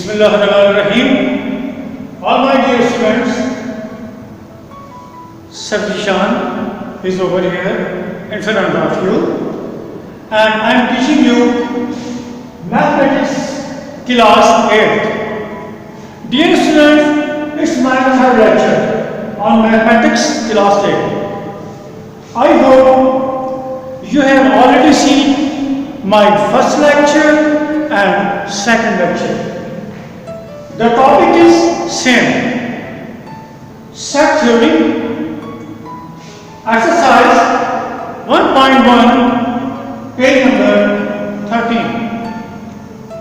Bismillahirrahmanirrahim. All my dear students, Sarjishan is over here in front of you, and I am teaching you mathematics class 8. Dear students, it's my third lecture on mathematics class 8. I hope you have already seen my first lecture and second lecture. The topic is same. Set theory, exercise 1.1, page number 13.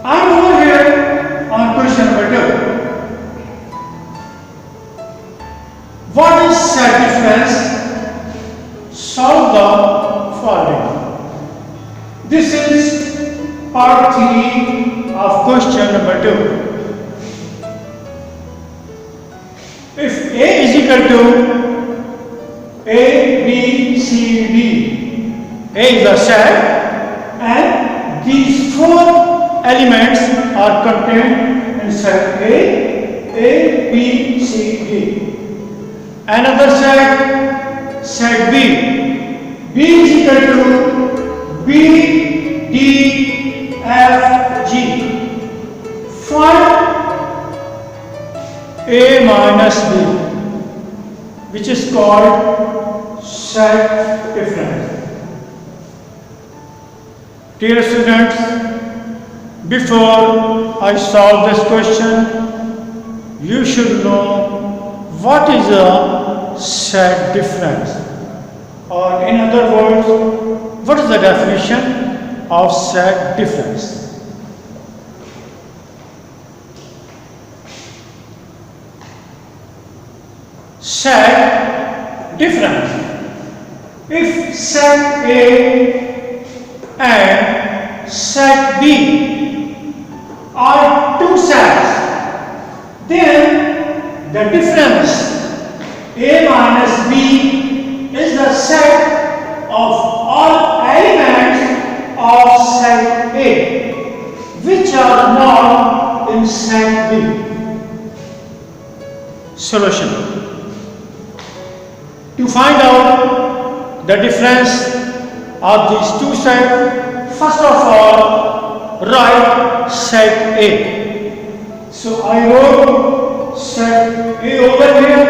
I am over here on question number 2. What is set difference? Solve the following. This is part 3 of question number 2. If A is equal to A, B, C, D, A is a set and these four elements are contained in set A, B, C, D. Another set B. B is equal to B, D, F, G. Find A minus B, which is called set difference. Dear students, before I solve this question, you should know what is a set difference, or in other words, what is the definition of set difference. Set difference. If set A and set B are two sets, then the difference A minus B is the set of all elements of set A which are not in set B. Solution. To find out the difference of these two sets, first of all, write set A. So I wrote set A over here.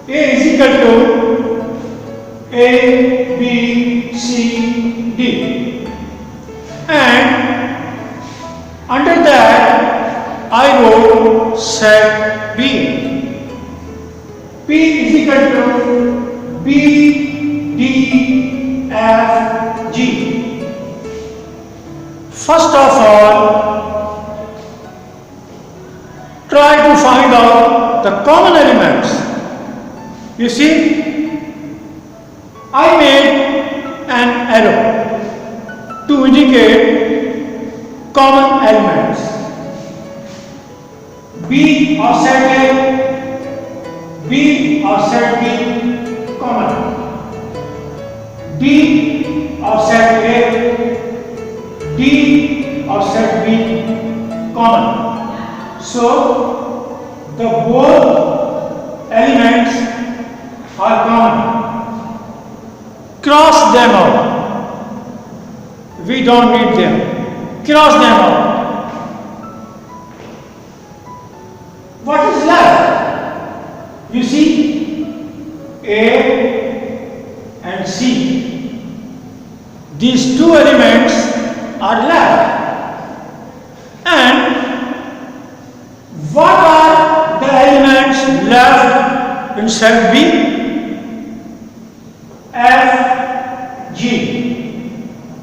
A is equal to A, B, C, D. And under that, I wrote set B. P is equal to B, D, F, G. First of all, try to find out the common elements. You see, I made an arrow to indicate common elements. B of set A, B of set B, common. D of set A, D of set B, common. So, the both elements are common. Cross them out. We don't need them. Cross them out. What is left? You see, A and C. These two elements are left. And what are the elements left in set B? F, G.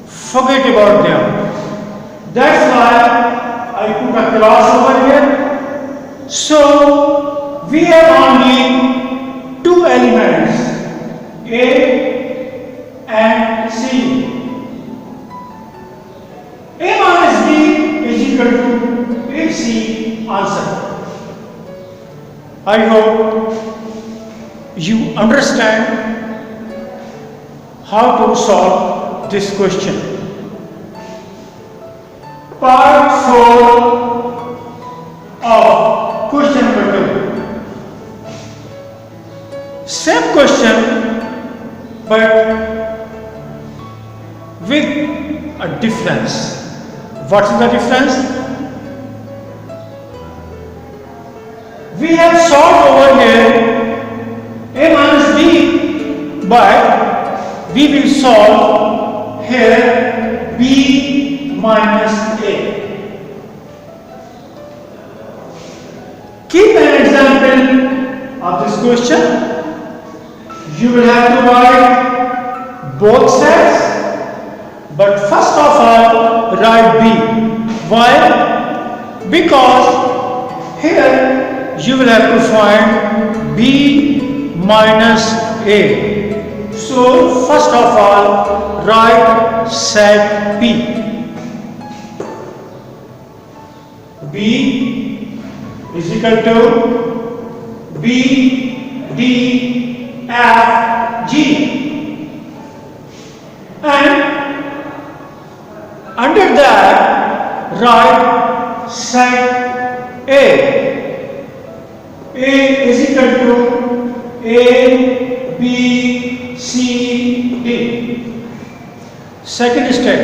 Forget about them. That's why I put a cross over here. So, we have only two elements, A and C. A minus B is equal to AC answer. I hope you understand how to solve this question. Part 4 but with a difference. What is the difference? We have solved over here a minus b, but we will solve here b minus a. Keep an example of this question. You will have to write both sides, but first of all write b. Why? Because here you will have to find b minus a. So first of all write set p. B is equal to b d f g, and under that write set a. A is equal to a b c d. Second step,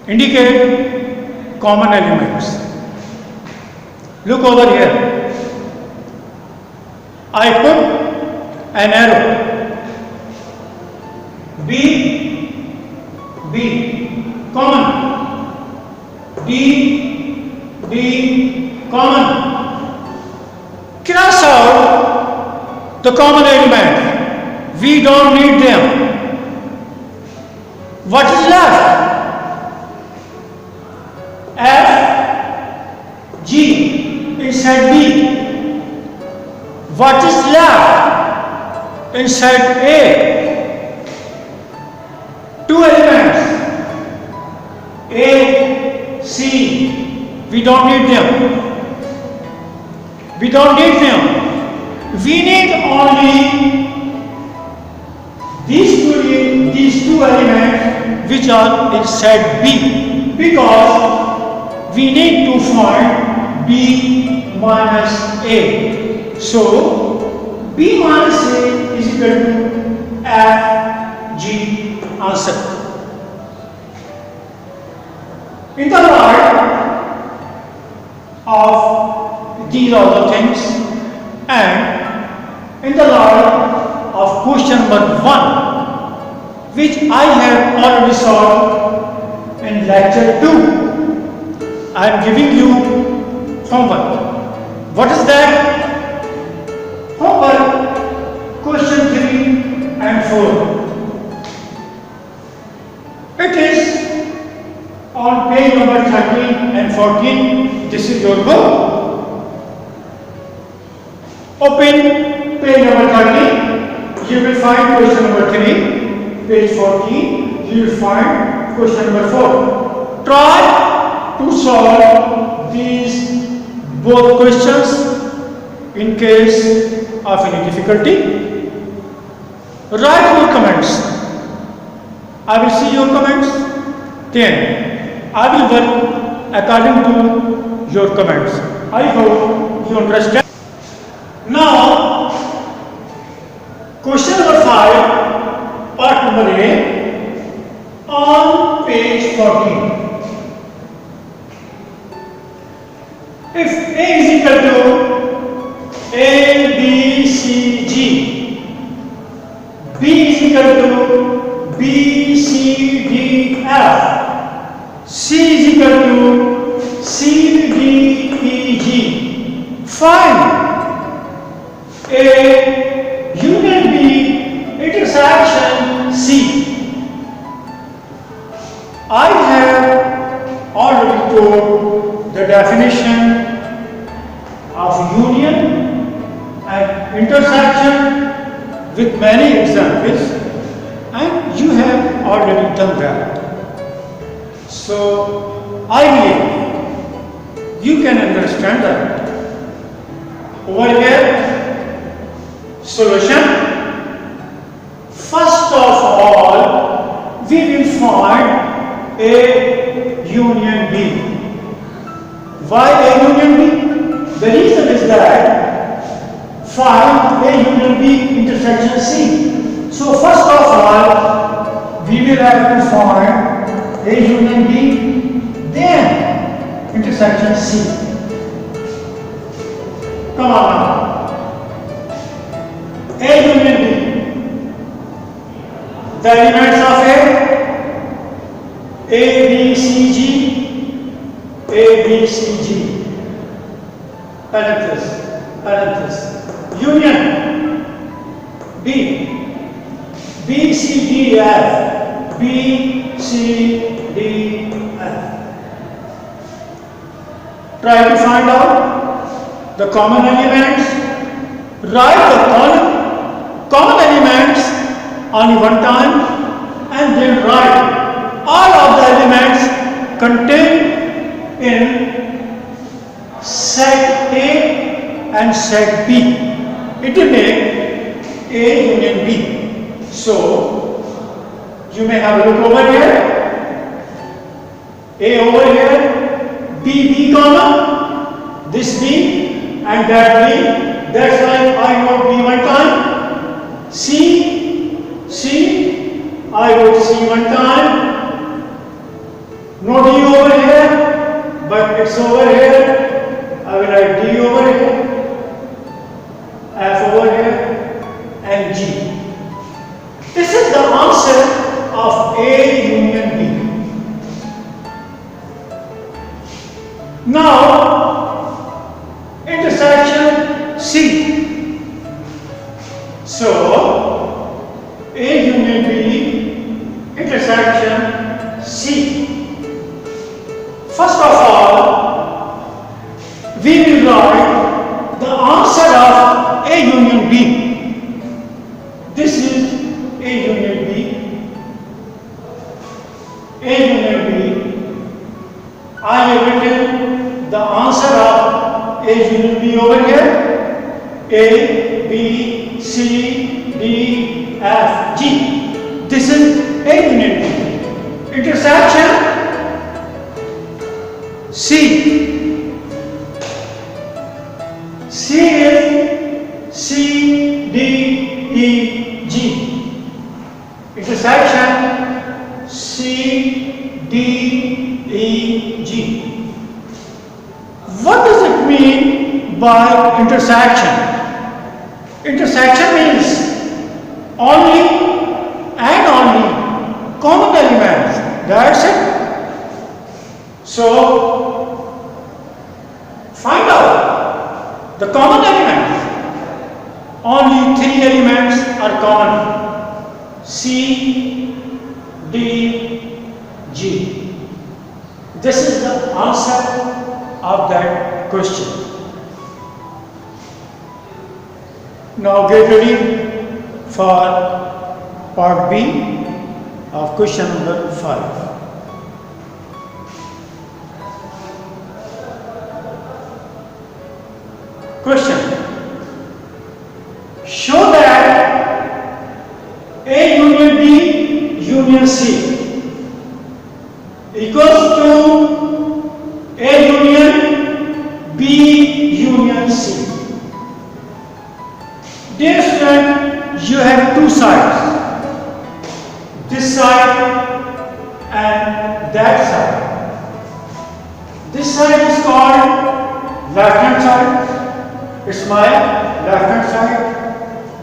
indicate common elements. Look over here. I put an arrow. B, common. D, common. Cross out the common element. We don't need them. What is left? F, G inside B. What is left inside A? Two elements, A, C. We don't need them. We don't need them. We need only these two elements which are inside B, because we need to find B minus A. So B minus A is equal to F G answer. In the light of these other things, and in the light of question number 1, which I have already solved in lecture 2, I am giving you homework. What is that? Homework question 3 and 4. It is on page number 13 and 14. This is your book. Open page number 13. You will find question number 3. Page 14. You will find question number 4. Try to solve these both questions. In case of any difficulty, write your comments. I will see your comments. Then I will work according to your comments. I hope you understand. Now, question number 5, part number A, on page 14. If A is equal to A, B, C, G, B is equal to B, C, D, F, C is equal to C, D, E, G. Find A union B intersection C. I have already told the definition of union and intersection with many examples, and you have already done that. So I believe you can understand that. Over here, solution. First of all, we will find A union B. Why A union B? The reason is that find A union B intersection C. So first of all, we will have to find A union B, then intersection C. Come on now. A union B. The elements of A, B, C, G, A, B, C, G. Parenthesis. Union B, B, C, D, F, B, C, D, F. Try to find out the common elements. Write the common elements only one time and then write all of the elements contained in set A and set B. It will make A union B. So, you may have a look over here. A over here, B common, this B and that B. That's why I wrote B one time. C, I wrote C one time. No D over here, but it's over here. I will write D over here. F over here and G. This is the answer of A union B. Now, intersection C. So, A union B, intersection C. First of all, we will write the answer of A union B. This is A union B. A union B. I have written the answer of A union B over here. A, B, C, D, F, G. This is A union B. Intersection C. C is C, D, E, G. Intersection C, D, E, G. What does it mean by intersection? Intersection means only and only common elements. That's it. So, find out the common elements. Only three elements are common. C, D, G. This is the answer of that question. Now get ready for part B of question number 5. Question. Show that A union B union C equals to A union B union C. Dear student, you have two sides, this side and that side. This side is called left hand side. It's my left hand side.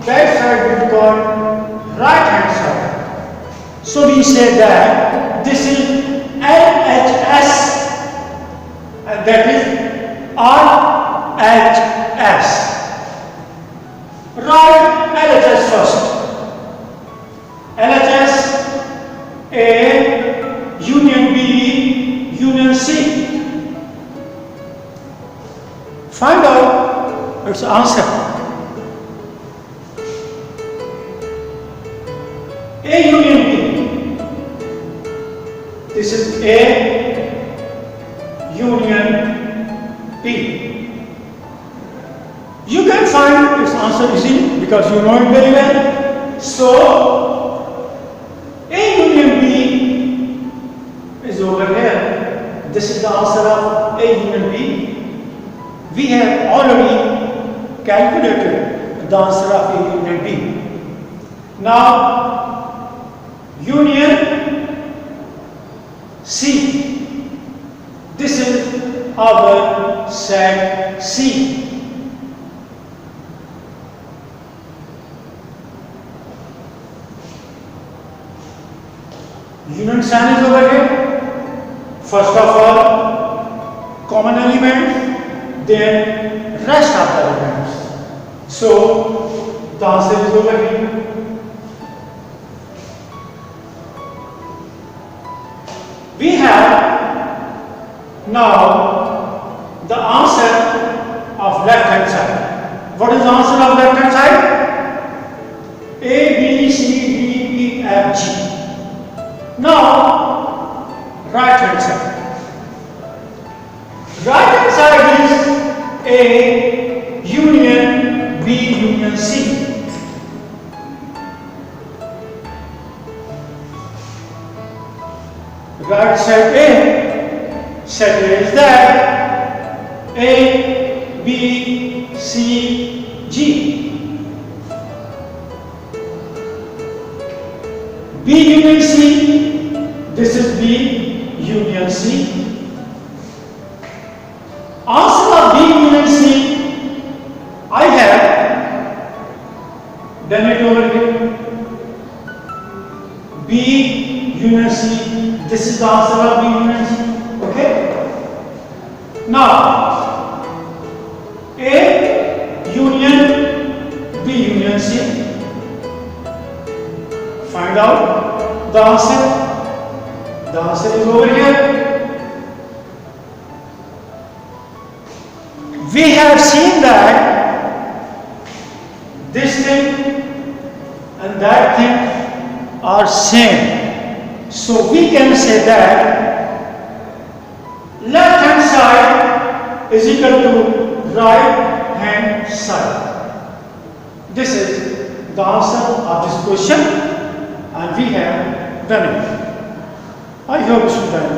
That side will be called right hand side. So we say that this is LHS and that is RHS. Write LHS first. LHS A union B union C. Find out its answer. A union B. This is A union B. You can find its answer easily because you know it very well. So, A union B is over here. This is the answer of A union B. We have already calculated the answer of A Union B. Now, Union C. This is our set C. Union sign is over here. First of all, common element, then rest of the elements. So, the answer is over here. We have now the answer of left hand side. What is the answer of left hand side? A, B, C, D, E, F, G. Now, right hand side. Right hand side is A union B union C. Right side A, set A is that A, B, C, G. B union C, this is B union C. Answer of B union C, I have done it over here. B union C, this is the answer of B union C. Okay? Now, A union B union C. Find out the answer. The answer is over here. We have seen that this thing and that thing are same. So we can say that left hand side is equal to right hand side. This is the answer of this question and we have done it. I hope students